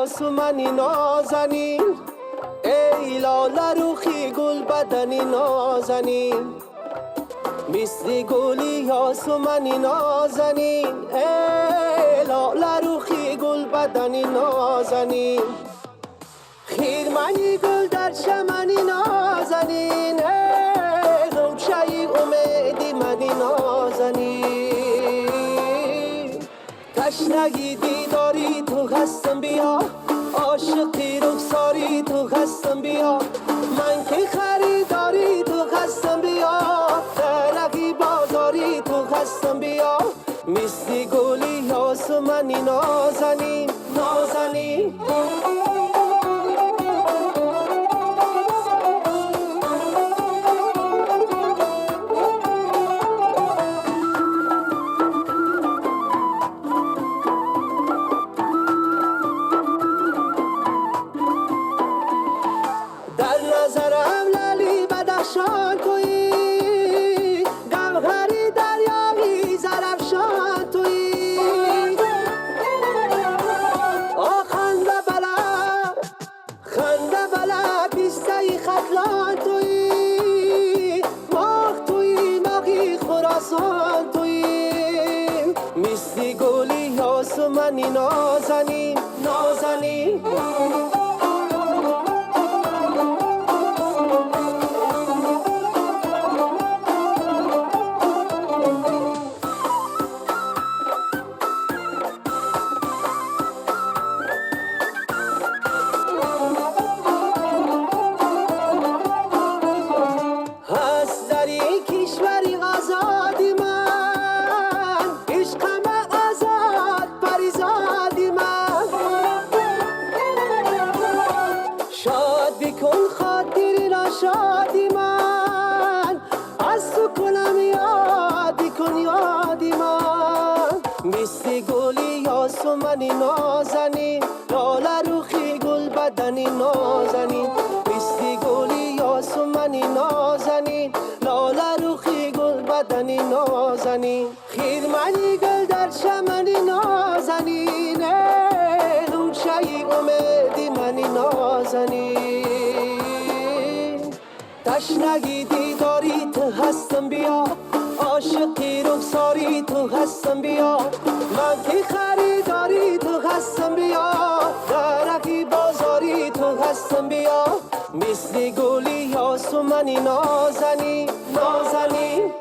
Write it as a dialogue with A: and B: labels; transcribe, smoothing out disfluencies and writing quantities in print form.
A: آسمانی نازنین، ای لاله روخی گل بدنی نازنین، مثل گلی آسمانی نازنین، ای لاله روخی گل بدنی نازنین، خیرمنی گل در چمنی نازنین، ای غوچه امیدی منی نازنین، تشنگی دیداری تو هستم بیا، عاشقی رخساری تو هستم بیا، من که خریداری تو هستم بیا، درقی بازاری تو هستم بیا، مثل گلی آسمانی نازنین نازنین. در نظرم لالی بدخشان تویی، گوهری دریایی زرافشان تویی، خنده بلا پیسته خطلان تویی، ماه تویی ماهی خراسان تویی، مثل گلی آسمانی نازنین نازنین. کشوری آزادی من، عشقم آزاد پریزادی من، شاد بکن خاطری را شادی من، از تو کنم یادی کن یادی من، مثل گلی آسمانی نازنین، لاله روخی گل بدنی نازنین، مثل گلی آسمانی نازنین، لاله روخی گل بدنی نازنین، خیرمنی گل در چمنی نازنین، غوچه امیدی منی نازنین، تشنگی دیداری تو هستم بیا، عاشقی رخساری تو هستم بیا، من که خریداری تو هستم بیا، درقی بازاری تو هستم بیا، مثل گلی آسمانی نازنین نازنین.